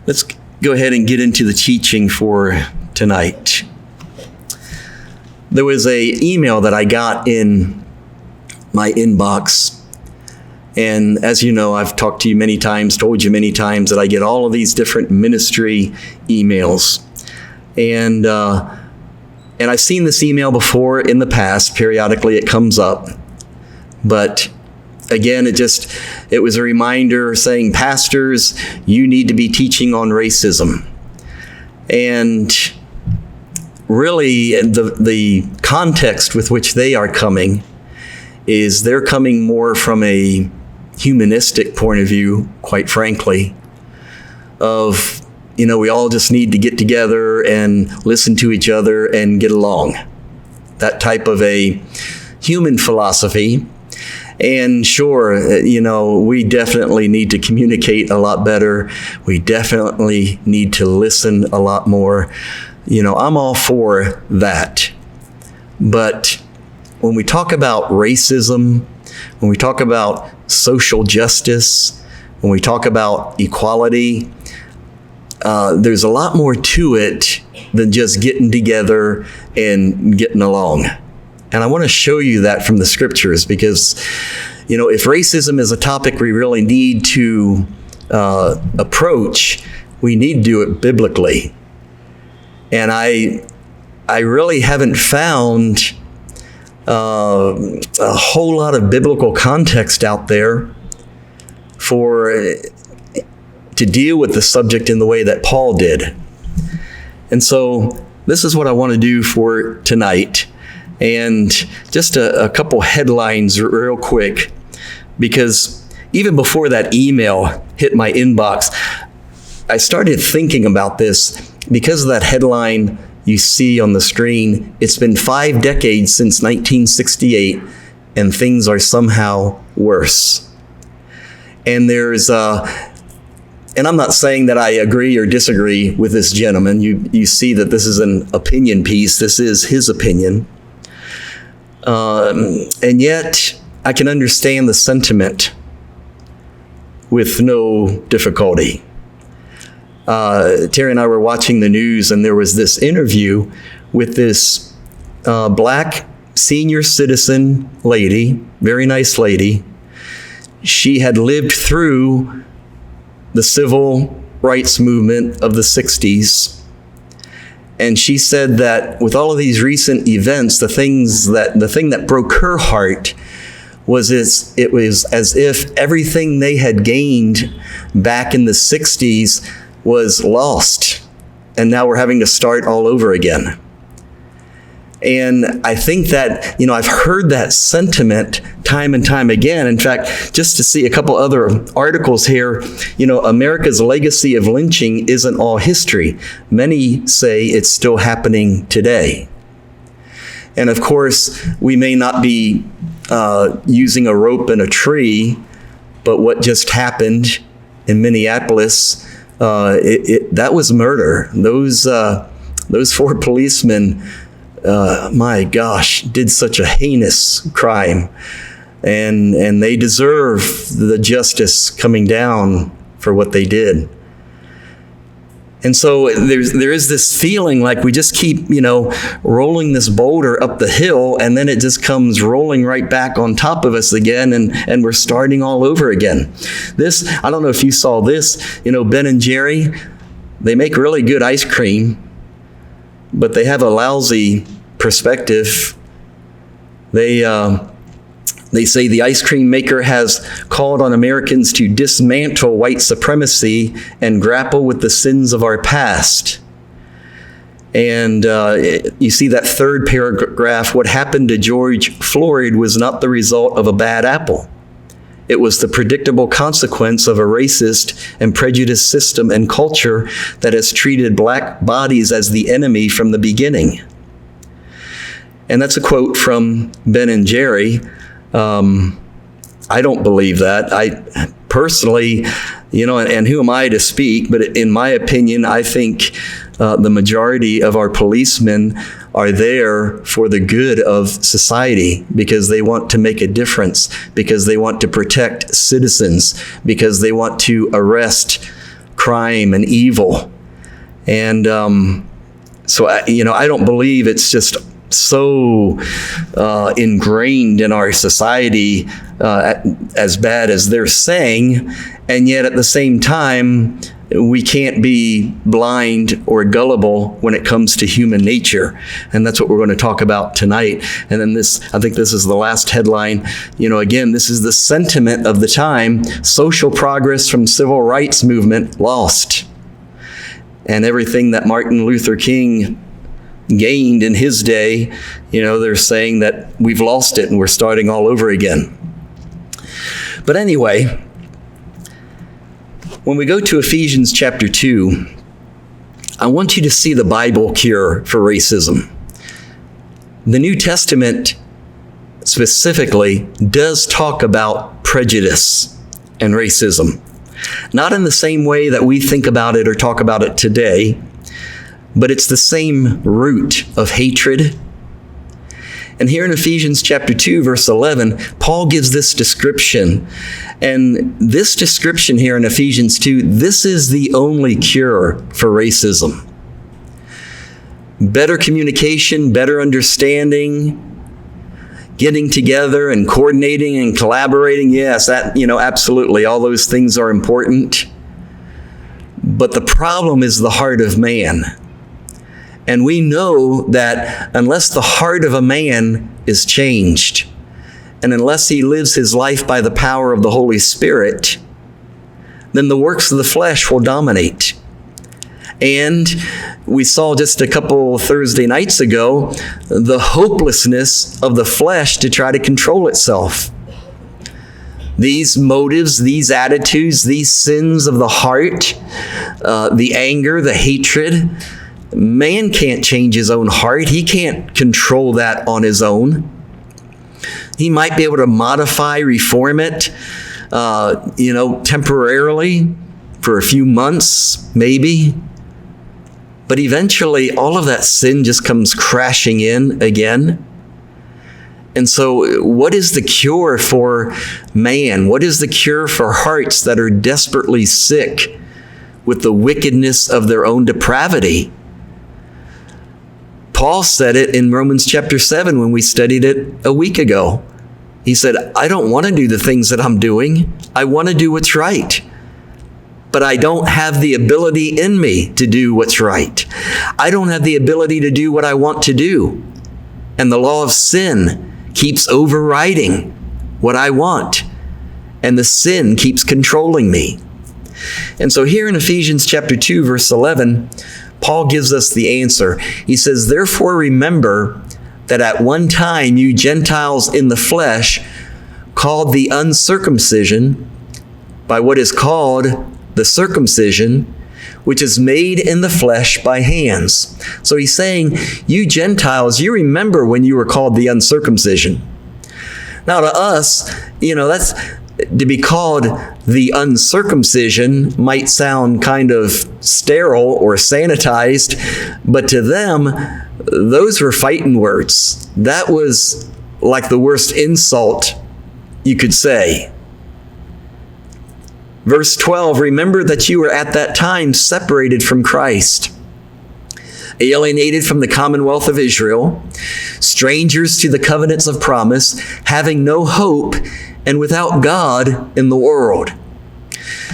Let's go ahead and get into the teaching for tonight. There was an email that I got in my inbox. And as you know, I've talked to you many times, told you many times that I get all of these different ministry emails. And I've seen this email before in the past. Periodically it comes up. But again, it was a reminder saying, pastors, you need to be teaching on racism. And really, the context with which they are coming is they're coming more from a humanistic point of view, quite frankly, of, we all just need to get together and listen to each other and get along. That type of a human philosophy. And sure, we definitely need to communicate a lot better. We definitely need to listen a lot more. I'm all for that. But when we talk about racism, when we talk about social justice, when we talk about equality, there's a lot more to it than just getting together and getting along. And I want to show you that from the scriptures because, if racism is a topic we really need to approach, we need to do it biblically. And I really haven't found a whole lot of biblical context out there to deal with the subject in the way that Paul did. And so this is what I want to do for tonight. And just a couple headlines real quick, because even before that email hit my inbox, I started thinking about this because of that headline you see on the screen. It's been 5 decades since 1968, and things are somehow worse. And and I'm not saying that I agree or disagree with this gentleman. You see that this is an opinion piece. This is his opinion. And yet, I can understand the sentiment with no difficulty. Terry and I were watching the news, and there was this interview with this black senior citizen lady, very nice lady. She had lived through the civil rights movement of the 60s. And she said that with all of these recent events, the thing that broke her heart was it was as if everything they had gained back in the 60s was lost. And now we're having to start all over again. And I think that, I've heard that sentiment time and time again. In fact, just to see a couple other articles here, America's legacy of lynching isn't all history. Many say it's still happening today. And of course, we may not be using a rope and a tree, but what just happened in Minneapolis, that was murder. Those 4 policemen, my gosh, did such a heinous crime, and they deserve the justice coming down for what they did. And so there is this feeling like we just keep, rolling this boulder up the hill, and then it just comes rolling right back on top of us again, and we're starting all over again. I don't know if you saw this, Ben and Jerry, they make really good ice cream, but they have a lousy perspective. They say the ice cream maker has called on Americans to dismantle white supremacy and grapple with the sins of our past. And you see that third paragraph, what happened to George Floyd was not the result of a bad apple. It was the predictable consequence of a racist and prejudiced system and culture that has treated black bodies as the enemy from the beginning. And that's a quote from Ben and Jerry. I don't believe that. I personally, and who am I to speak? But in my opinion, I think the majority of our policemen are there for the good of society, because they want to make a difference, because they want to protect citizens, because they want to arrest crime and evil. And so, I don't believe it's just so ingrained in our society as bad as they're saying. And yet at the same time, we can't be blind or gullible when it comes to human nature. And that's what we're going to talk about tonight. And then I think this is the last headline. Again, this is the sentiment of the time: social progress from civil rights movement lost. And everything that Martin Luther King gained in his day, they're saying that we've lost it and we're starting all over again. But anyway, when we go to Ephesians chapter 2, I want you to see the Bible cure for racism. The New Testament specifically does talk about prejudice and racism. Not in the same way that we think about it or talk about it today, but it's the same root of hatred. And here in Ephesians chapter 2, verse 11, Paul gives this description. And this description here in Ephesians 2, this is the only cure for racism. Better communication, better understanding, getting together and coordinating and collaborating. Yes, that, absolutely, all those things are important. But the problem is the heart of man. And we know that unless the heart of a man is changed, and unless he lives his life by the power of the Holy Spirit, then the works of the flesh will dominate. And we saw just a couple Thursday nights ago the hopelessness of the flesh to try to control itself. These motives, these attitudes, these sins of the heart, the anger, the hatred, man can't change his own heart. He can't control that on his own. He might be able to modify, reform it, temporarily for a few months, maybe. But eventually, all of that sin just comes crashing in again. And so, what is the cure for man? What is the cure for hearts that are desperately sick with the wickedness of their own depravity? Paul said it in Romans chapter 7 when we studied it a week ago. He said, I don't want to do the things that I'm doing. I want to do what's right. But I don't have the ability in me to do what's right. I don't have the ability to do what I want to do. And the law of sin keeps overriding what I want. And the sin keeps controlling me. And so here in Ephesians chapter 2, verse 11, Paul gives us the answer. He says, therefore remember that at one time you Gentiles in the flesh, called the uncircumcision by what is called the circumcision, which is made in the flesh by hands. So he's saying, you Gentiles, you remember when you were called the uncircumcision. Now to us, that's to be called the uncircumcision might sound kind of sterile or sanitized, but to them, those were fighting words. That was like the worst insult you could say. Verse 12, remember that you were at that time separated from Christ, alienated from the commonwealth of Israel, strangers to the covenants of promise, having no hope, and without God in the world.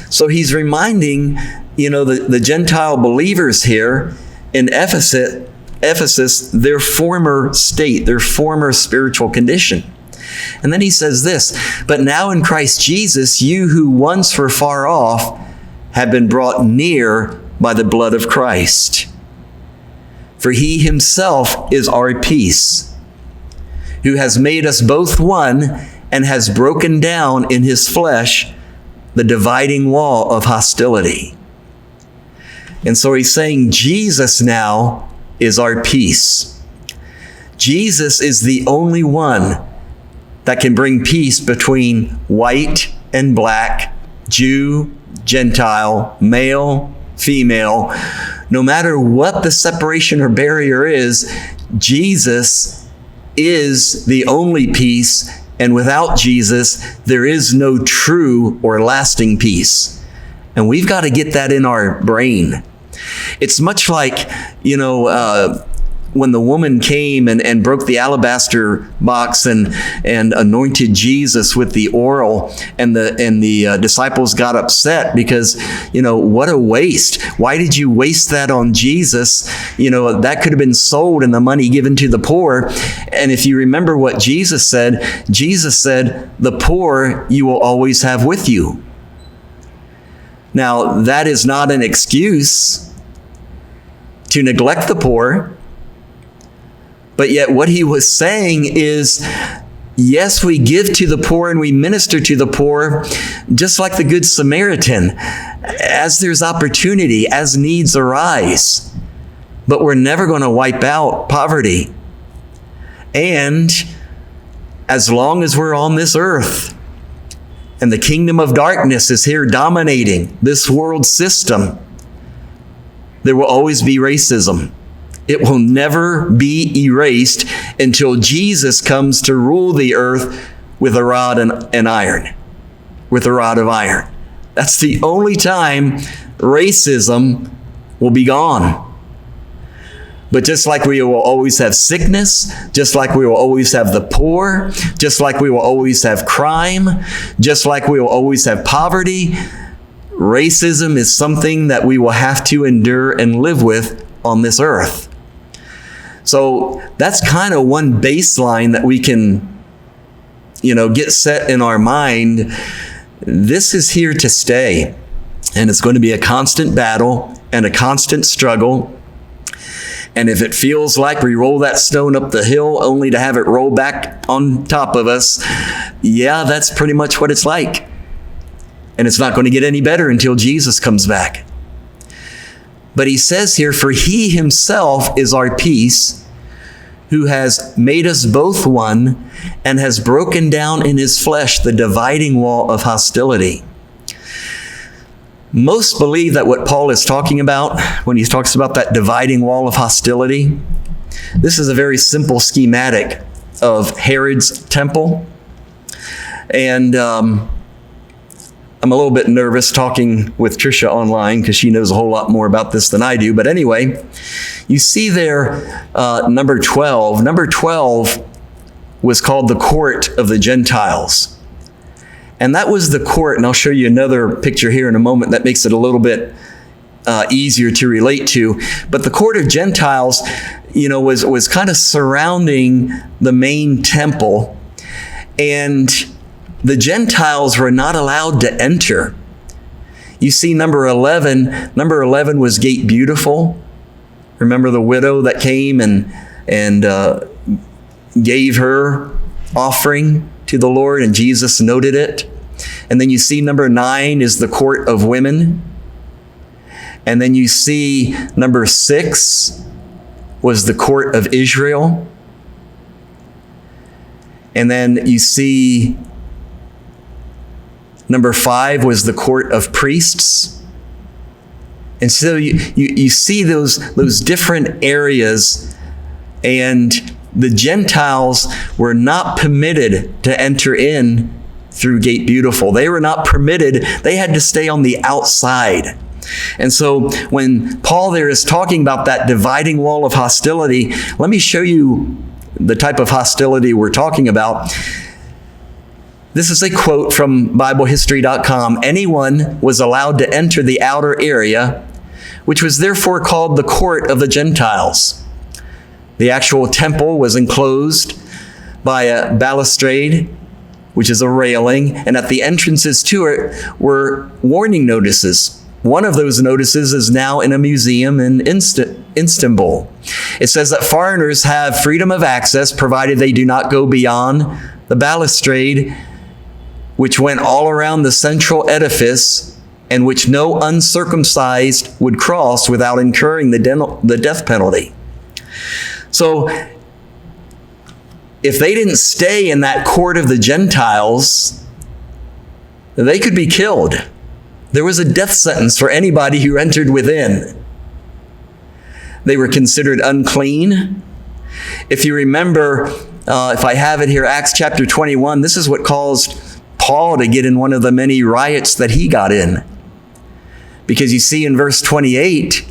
So he's reminding, the Gentile believers here in Ephesus, their former state, their former spiritual condition. And then he says this, but now in Christ Jesus, you who once were far off have been brought near by the blood of Christ. For he himself is our peace, who has made us both one and has broken down in his flesh the dividing wall of hostility. And so he's saying Jesus now is our peace. Jesus is the only one that can bring peace between white and black, Jew, Gentile, male, female. No matter what the separation or barrier is, Jesus is the only peace. And without Jesus, there is no true or lasting peace. And we've got to get that in our brain. It's much like, when the woman came and broke the alabaster box and anointed Jesus with the oil, and the disciples got upset because, what a waste. Why did you waste that on Jesus? That could have been sold and the money given to the poor. And if you remember what Jesus said, the poor you will always have with you. Now, that is not an excuse to neglect the poor. But yet what he was saying is, yes, we give to the poor and we minister to the poor, just like the Good Samaritan, as there's opportunity, as needs arise. But we're never going to wipe out poverty. And as long as we're on this earth, and the kingdom of darkness is here dominating this world system, there will always be racism. It will never be erased until Jesus comes to rule the earth with a rod and iron, with a rod of iron. That's the only time racism will be gone. But just like we will always have sickness, just like we will always have the poor, just like we will always have crime, just like we will always have poverty, racism is something that we will have to endure and live with on this earth. So that's kind of one baseline that we can, get set in our mind. This is here to stay. And it's going to be a constant battle and a constant struggle. And if it feels like we roll that stone up the hill only to have it roll back on top of us, yeah, that's pretty much what it's like. And it's not going to get any better until Jesus comes back. But he says here, for he himself is our peace, who has made us both one and has broken down in his flesh the dividing wall of hostility. Most believe that what Paul is talking about when he talks about that dividing wall of hostility, this is a very simple schematic of Herod's temple. And I'm a little bit nervous talking with Trisha online because she knows a whole lot more about this than I do. But anyway, you see there number 12. Number 12 was called the court of the Gentiles. And that was the court, and I'll show you another picture here in a moment that makes it a little bit easier to relate to. But the court of Gentiles, was kind of surrounding the main temple. And the Gentiles were not allowed to enter. You see number 11. Number 11 was Gate Beautiful. Remember the widow that came and gave her offering to the Lord, and Jesus noted it. And then you see number 9 is the court of women. And then you see number 6 was the court of Israel. And then you see number 5 was the court of priests. And so you see those different areas, and the Gentiles were not permitted to enter in through Gate Beautiful. They were not permitted. They had to stay on the outside. And so when Paul there is talking about that dividing wall of hostility, let me show you the type of hostility we're talking about. This is a quote from BibleHistory.com. Anyone was allowed to enter the outer area, which was therefore called the court of the Gentiles. The actual temple was enclosed by a balustrade, which is a railing, and at the entrances to it were warning notices. One of those notices is now in a museum in Istanbul. It says that foreigners have freedom of access provided they do not go beyond the balustrade, which went all around the central edifice and which no uncircumcised would cross without incurring the death penalty. So if they didn't stay in that court of the Gentiles, they could be killed. There was a death sentence for anybody who entered within. They were considered unclean. If you remember, if I have it here, Acts chapter 21, this is what caused Paul to get in one of the many riots that he got in. Because you see in verse 28,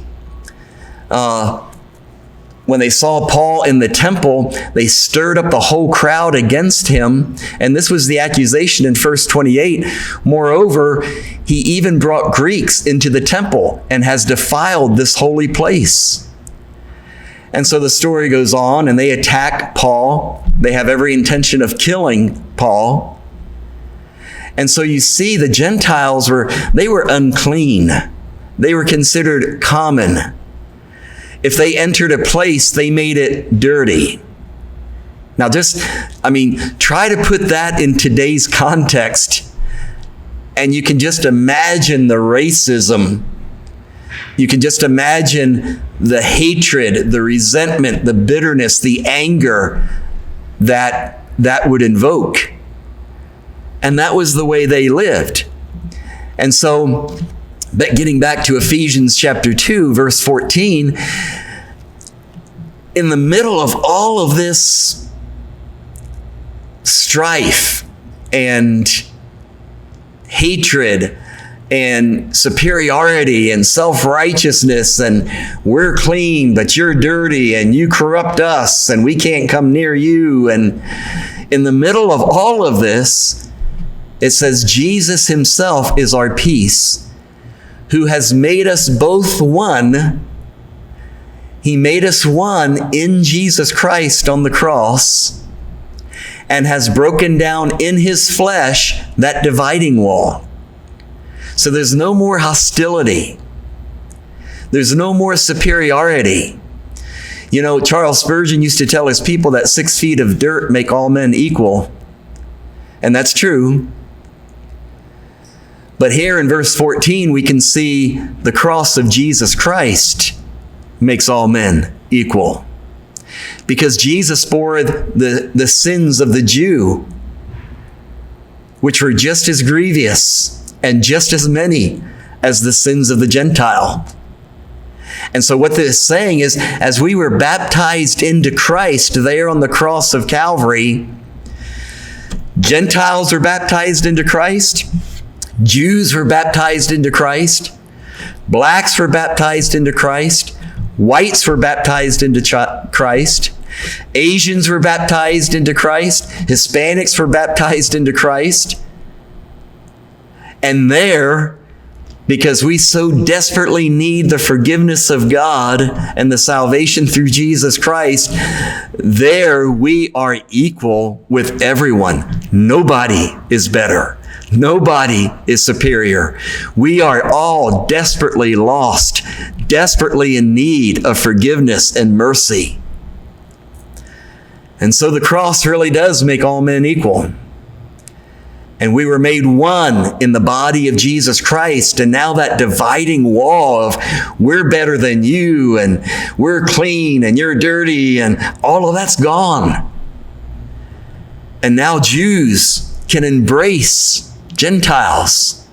when they saw Paul in the temple, they stirred up the whole crowd against him. And this was the accusation in verse 28. Moreover, he even brought Greeks into the temple and has defiled this holy place. And so the story goes on, and they attack Paul. They have every intention of killing Paul. And so you see the Gentiles were unclean. They were considered common. If they entered a place, they made it dirty. Now try to put that in today's context, and you can just imagine the racism. You can just imagine the hatred, the resentment, the bitterness, the anger that would invoke. And that was the way they lived. And so, but getting back to Ephesians chapter 2, verse 14, in the middle of all of this strife and hatred and superiority and self-righteousness, and we're clean, but you're dirty, and you corrupt us, and we can't come near you. And in the middle of all of this, it says, Jesus himself is our peace, who has made us both one. He made us one in Jesus Christ on the cross, and has broken down in his flesh that dividing wall. So there's no more hostility. There's no more superiority. You know, Charles Spurgeon used to tell his people that 6 feet of dirt make all men equal. And that's true. But here in verse 14, we can see the cross of Jesus Christ makes all men equal. Because Jesus bore the sins of the Jew, which were just as grievous and just as many as the sins of the Gentile. And so what this is saying is, as we were baptized into Christ there on the cross of Calvary, Gentiles were baptized into Christ, Jews were baptized into Christ, blacks were baptized into Christ, whites were baptized into Christ, Asians were baptized into Christ, Hispanics were baptized into Christ. And there, because we so desperately need the forgiveness of God and the salvation through Jesus Christ, there we are equal with everyone. Nobody is better. Nobody is superior. We are all desperately lost, desperately in need of forgiveness and mercy. And so the cross really does make all men equal. And we were made one in the body of Jesus Christ. And now that dividing wall of we're better than you, and we're clean and you're dirty, and all of that's gone. And now Jews can embrace Gentiles.